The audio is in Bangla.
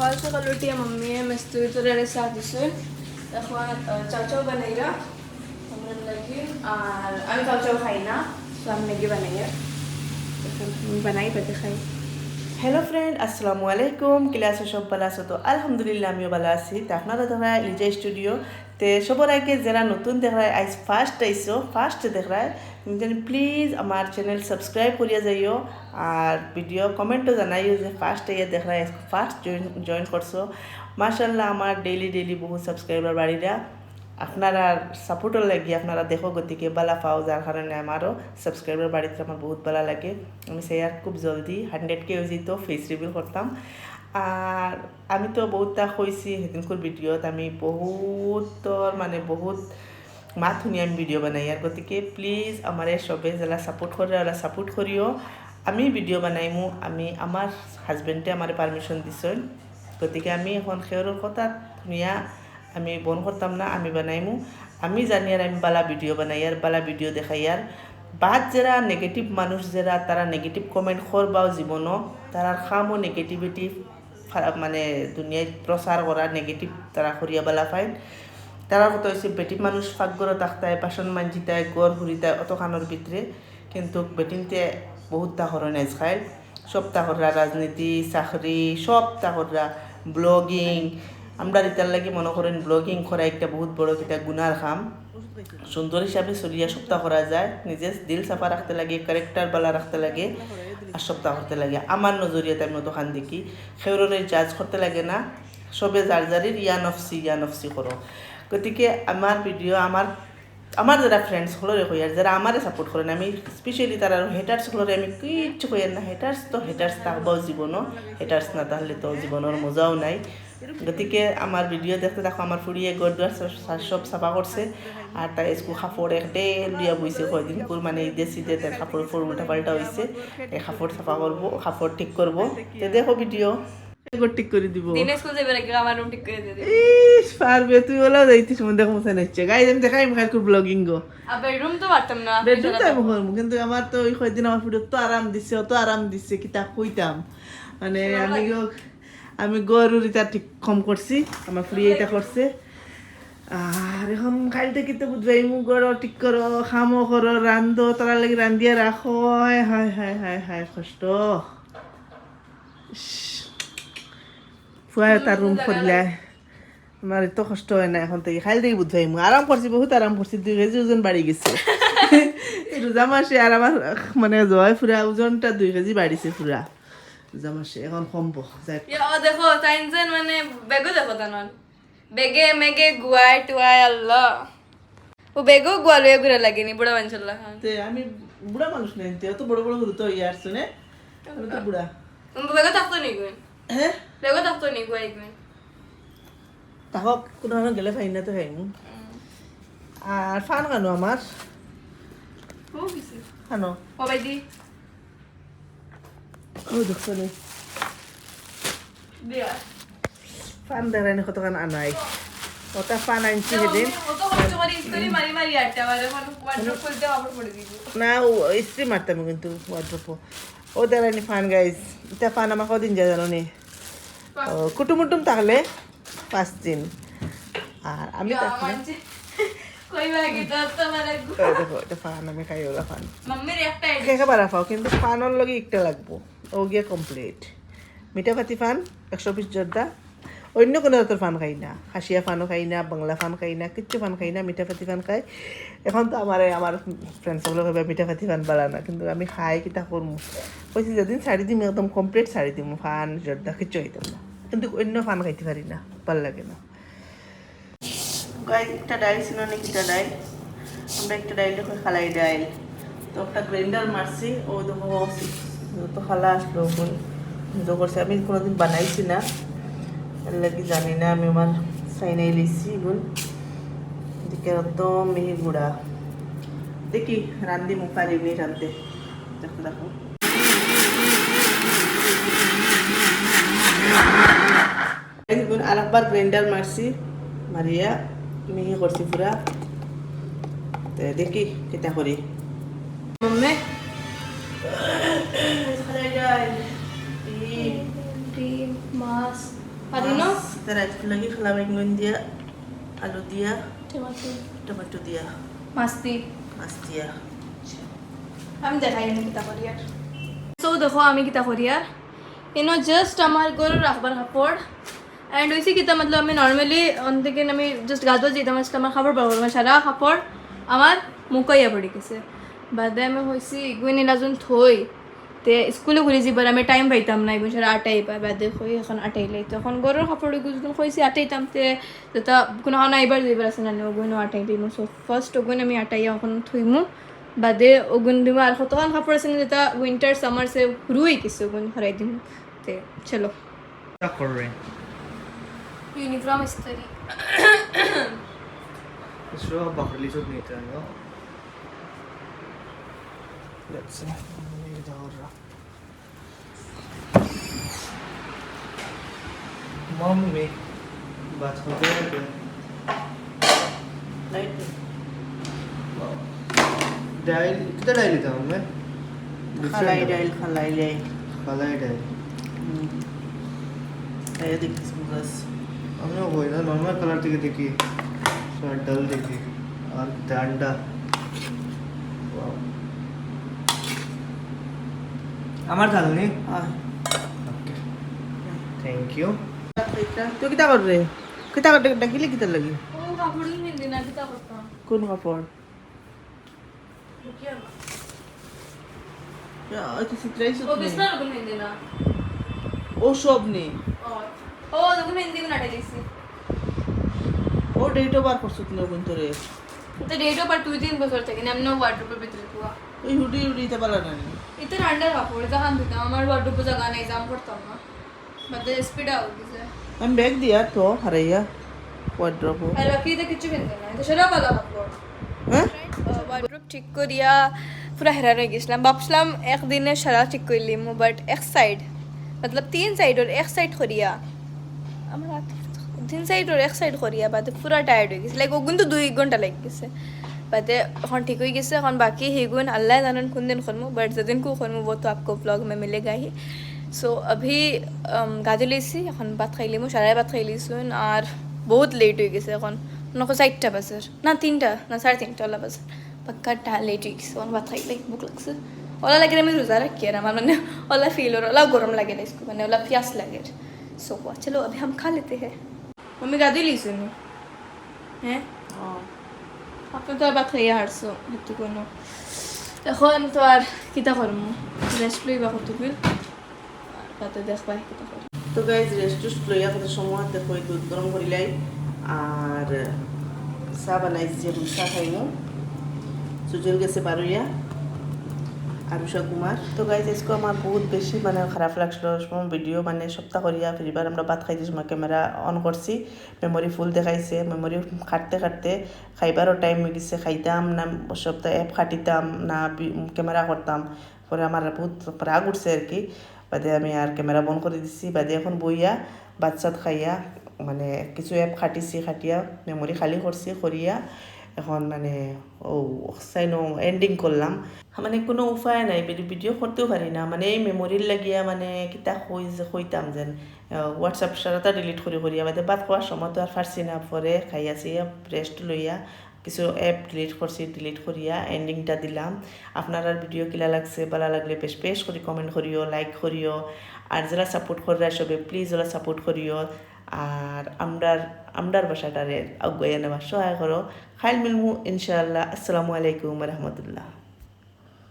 সকাল সকাল উঠিয়ে মাম্মি মিস্ত্রি তোরে চা দিছে এখন চাও চাও বানাইরা আমরা লাগি আর আমি চাও চাও খাই না তো আমি ম্যাগি বানাইয়া বানাই পেতে খাই। হ্যালো ফ্রেন্ড, আসসালামু আলাইকুম। ক্লাসে সব ভালো আছো? তো আলহামদুলিল্লাহ আমিও ভালো আছি। তো আপনারা দেখা লিজা স্টুডিও তে সবার আগে যারা নতুন দেখায় আজ ফার্স্ট আইসো ফার্স্ট দেখায় তুমি প্লিজ আমার চ্যানেল সাবস্ক্রাইব করিয়া যাইও আর ভিডিও কমেন্টও জানাইও যে ফার্স্ট ইয়ে দেখায় ফার্স্ট জয়েন করছো। মাশাল্লাহ আমার ডেইলি বহুত সাবস্ক্রাইবার বাড়িরা আপনারা সাপোর্টও লাগে আপনারা দেখো গতিকে বালা পাও যার কারণে আমারও সাবস্ক্রাইবার বাড়িতে আমার বহুত ভালো লাগে। আমি সেই আর খুব জলদি 100K হয়েছি তো ফেস রিভিল করতাম। আর আমি তো বহুতটা হয়েছি সেদিনকার ভিডিওত আমি বহুত মাত শুনি আমি ভিডিও বানাই আর গতিকে প্লিজ আমার সবে যারা সাপোর্ট করে ওরা সাপোর্ট করিও। আমি ভিডিও বানাইমু আমি আমার হাজবেন্ডে আমার পারমিশন দিছেন গতিকে আমি এখন সেওর কথা শুনিয়া আমি বন করতাম না, আমি বানাইমু। আমি জানি আর আমি বালা ভিডিও বানাই আর বালা ভিডিও দেখাই আর বাদ যারা নেগেটিভ মানুষ যারা তারা নেগেটিভ কমেন্ট করবাও জীবনও তারার খামও নেগেটিভিটি মানে দুনিয়ায় প্রচার করা নেগেটিভ তারা করিয়া বালা পায়। তারা কথা হয়েছে বেটি মানুষ ফাঁকগড় তাকতায় বাসন মাঞ্জিতায় গড় হুরিতায় অত খানোর ভিতরে কিন্তু বেটিনতে বহুত তাহর নেজ খায়। সব তাহররা রাজনীতি চাকরি সব তাহররা ব্লগিং আমরা এটার লাগে মনে করেন ব্লগিং করা একটা বহুত বড় একটা গুনার কাম। সুন্দর হিসাবে চলিয়া সপ্তাহ করা যায়, নিজের দিল সাফা রাখতে লাগে, ক্যারেক্টার বালা রাখতে লাগে আর সপ্তাহ করতে লাগে। আমার নজরিয়াতে আমি অতখান দেখি সেওরে জাজ করতে লাগে না, সবে যার যারির ইয়া নফসি করো। গতিকে আমার ভিডিও আমার যারা ফ্রেন্ডস হলরে কই আর যারা আমারে সাপোর্ট করেন আমি স্পেশালি তারা হেটার্স হলরে আমি কিচ্ছু কই না। হেটার্স তো হেটার্স থাকবাও জীবনও, হেটার্স না তাহলে তো জীবনের মজাও নাই। গতিকে আমার ভিডিও দেখতে দেখো আমার ফুড়িয়ে গড় দুয়ার সব সাফা করছে আর তাই স্কুল কাপড় একটে লিয়া বইছে কয়দিন কুর মানে ঈদে সিদে তার কাপড় ফোর উল্টা পাল্টা হয়েছে। এই কাপড় সাফা করবো, কাপড় ঠিক করবো। তো দেখো ভিডিও ঠিক করে দিব। ইস পারবে তুই ওলাও যাইতিস মন দেখো মনে হচ্ছে গাইজ আমি দেখাই খাই খুব ব্লগিং গো। বেডরুম তো পারতাম না, বেডরুম তো আমি করবো কিন্তু আমার তো ওই কয়দিন আমার ভিডিও তো আরাম দিচ্ছে অত আরাম দিচ্ছে কি তা কইতাম মানে আমি গরুর এটা ঠিক কম করছি আমার ফুড়ি এটা করছে। আর এখন খাইতে কিতে বুঝবাই মু গড় ঠিক করো খামো করো রান্ধো তারা লাগে রান্ধিয়া রাখো। হায় হায় হায় হায় হায় কষ্ট। ফুয়া তার রুম করিলে আমার এত কষ্ট হয় না এখন থেকে খাইল থেকে বুঝবাই মু আরাম করছি বহুত আরাম করছি 2 কেজি ওজন বাড়ি গেছে রোজা মাসে আর আমার মানে জয় ফুরা ওজনটা 2 কেজি বাড়িছে ফুরা রোজা মাসে এখন কমবো যাই। দেখো সাইন্সেন মানে বেগও দেখো তানন বেগে মেগে গুয়াই টুয়াই আল্লাহ ও বেগও গুয়ালো এগুলো লাগেনি বুড়া মানছল্লাহ তে আমি বুড়া মানুষ নাই তে অত বড় বড় হতো ইয়ার শুনে আমি তো বুড়া বেগও থাকতো নি গুণ হ্যাঁ বেগও থাকতো নি গুয়াই গুণ তাহক কোনো গেলে খাই না তো খাইমু। আর ফান খানো আমার খানো কবাই দি ও দেখছো নি দিয়া ফান দেখাই না কতক্ষণ আনাই ওটা ফান আনছি সেদিন না ইস্ত্রি মারতাম কিন্তু ওয়ার্ড্রোপ ও দেখায়নি ফান গাইজ এটা ফান আমার কদিন যায় জানো নি কুটুমুটুম থাকলে 5 দিন আর আমি থাকলে দেখো এটা ফান আমি খাই ওলা ফান খেয়ে পারা পাও কিন্তু ফানের লগে একটা লাগবো ও গিয়ে কমপ্লিট। মিঠা পাতি ফান 120 জর্দা অন্য কোনো জাতের ফান খাই না, খাসিয়া ফানও খাই না, বাংলা ফান খাই না, কিচ্ছু ফান খাই না, মিঠা পাতি ফান খাই। এখন তো আমার ফ্রেন্ডসগুলো ভাবে মিঠা পাতি ফান বাড়া না কিন্তু আমি খাই কিতা করবো কইছি যেদিন ছাড়ি দিম একদম কমপ্লিট ছাড়ি দিম ফান জর্দা কিচ্ছু খাইতাম না কিন্তু অন্য ফান খাইতে পারি না ভাল লাগে না। একটা ডাইল ছিল না কিটা ডাইল আমরা একটা ডাইল দেখো খালাই ডাইল তো একটা গ্রাইন্ডার মারছি ও দেখো তো খালা আসলো তো করছে আমি কোনোদিন বানাইছি না এর লাগে জানি না আমি আমার সাইনাই লিছি বোন দিকে তো মিহি গুঁড়া দেখি রান্ধি মুখ পারিনি রান্ধতে দেখো দেখো আর একবার গ্রাইন্ডার মারছি মারিয়া মিহি করছি পুরা দেখি কেটা করি মম্মি ডিম মাছ পারিনো তারা লগে খলা বেগুন দিয়া আলু দিয়া টমেটো টমেটো দিয়া মাস্তি মাছ দিয়া আমি দেখাই আমি কিতা করি আর সো দেখো আমি কিতা করি আর জাস্ট আমার গরু রাখবার কাপড় অ্যান্ড হয়েছে কিতা মতলব আমি নর্মালি থেকে আমি জাস্ট গাদো যেতাম আমার খাবার বার করবো সারা কাপড় আমার মুকাইয়া পড়ি গেছে বাদে আমি হয়েছি এগুলো নিলাজন থই তে স্কুলে ঘুরে যাবার আমি টাইম পাইতাম না এগুলো সারা আটাই পাই বাদে হই এখন আটাইলাই তো এখন গরুর কাপড় এগুলো হয়েছি আটাইতাম তে যেটা কোনো আইবার যাইবার আছে না ওগুলো আটাই দিই সো ফার্স্ট ওগুলো আমি আটাইয়া এখন থইমু বাদে ওগুন দিব আর কতক্ষণ কাপড় আছে না যেটা উইন্টার সামার সে রুই কিছু ওগুন হরাই দিম তে চলো क्या कर रहे हैं यूनिफॉर्म इस्त्री इस रोज बकरी चुप नहीं था ना लेट्स सी ये क्या हो रहा मम्मी बात हो गई है লাইট डायल कितना डायल था मैं খালাই ডাইল খালাই লাই खाला डायल এই দেখছিস বাস हमने वो ना नॉर्मल कलर থেকে দেখি थोड़ा डल देखी और डांडा वाओ আমার ধালনি ওকে থ্যাংক ইউ তুই কিতা কর রে কিতা কর ডাকিলে কিতা লাগি ও কাপড় নিয়ে না কিতা করতাম কোন কাপড় এটা সিটরাইস ও বিছনা রকম হিন্দি না ও সব নেই ও দেখুন হিন্দি কোন আটে দিছি ও ডেট বার করছত না কোন তোরে তো ডেটও পর 2-3 বছর থেকে এমন ওয়ার্ডরোবের ভিতরে তুয়া ওই হুডি হুডিতে পালা না এটা রান্ডার কাপড় এটা হান দিতাম আমার ওয়ার্ডরোবে জায়গা নাই জাম করতাম না বাদে স্পিড আউট দিছে আমি ব্যাগ দিয়া তো হারাইয়া ওয়ার্ড্রপ আর বাকি এটা কিছু কিনতে না এটা সেটা ভালো কাপড় হ্যাঁ ওয়ার্ডরোব ঠিক করিয়া পুরা হেরা রয়ে গেছিলাম ভাবছিলাম একদিনে সারা ঠিক করলিম বাট এক সাইড मतलब 3 साइड और एक साइड करिया আমরা 3 সাইড और एक সাইড করিয়া বাদে পুরা টায়ার্ড হয়ে গেছে লাইক ওগুন তো 2 ঘন্টা লাগ গেছে বাদে এখন ঠিক হয়ে গেছে এখন বাকি হেগুন আল্লাহ জানেন কোন দিন করমু বাট যেদিন কো করমু वो तो आपको ब्लॉग में मिलेगा ही सो अभी গাদি লইছি এখন ভাত খাইলিমু সারাই ভাত খাইলিছুন আর বহুত লেট হয়ে গেছে এখন নকো 4টা বাজে না 3টা না 3:30 ওলা বাজে পাক্কা লেট হয়ে গেছে এখন ভাত খাইলে ভুক লাগছে ওলা লাগে আমি রোজা রাখি আর আমার মানে ওলা फील और ओला गरम लगे ना इसको मैंने ओला प्यास लगे सो चलो अभी हम खा लेते हैं मम्मी गादी ली सुनो हैं আপনি তো আবার খাইয়া হারছো একটু কোনো এখন তো আর কিতা করমু রেস্ট লইবা কতক্ষণ তাতে দেখবা কিতা করমু তো গাইজ রেস্ট লইয়া কত সময় দেখো দুধ গরম করিলাই আর চা বানাইছি রুচা খাইমু সুজল গেছে বারুইয়া আরুষা কুমার তো গাইজ আজকে আমার বহুত বেশি মানে খারাপ লাগছিল ভিডিও মানে সপ্তাহ করিয়া ফিরবার আমরা ভাত খাইতে সময় ক্যামেরা অন করছি মেমোরি ফুল দেখাইছে মেমোরি কাটতে কাটতে খাইবারও টাইম হয়ে গেছে খাইতাম না সপ্তাহ অ্যাপ খাটিতাম না ক্যামেরা করতাম পরে আমার বহুত রাগ উঠছে আর কি বাদে আমি আর ক্যামেরা বন্ধ করে দিছি বাদে এখন বইয়া বাচ্চাত খাইয়া মানে কিছু অ্যাপ খাটিছি খাটিয়া মেমোরি খালি করছি করিয়া এখন মানে ও সাইনো এন্ডিং করলাম মানে কোনো উপায় নাই ভিডিও করতেও পারি না মানে এই মেমোরির লাগিয়া মানে কিতা কইতাম যেন হোয়াটসঅ্যাপ সারাটা ডিলিট করিয়া বাদে ভাত খাওয়ার সময় তো আর পারছি না পরে খাইয়াছি রেস্ট লইয়া কিছু অ্যাপ ডিলিট করিয়া এন্ডিংটা দিলাম আপনার আর ভিডিও কিলা লাগছে ভালো লাগলে বেশ বেশ করে কমেন্ট করিও লাইক করিও আর যারা সাপোর্ট করা সবে প্লিজ ওরা সাপোর্ট করিও আর আমরার বাসাটারে আগুয়াইয়া নেওয়ার সহায় করো খাইল মিলমু ইনশাআল্লাহ আসসালামু আলাইকুম রহমতুল্লাহ।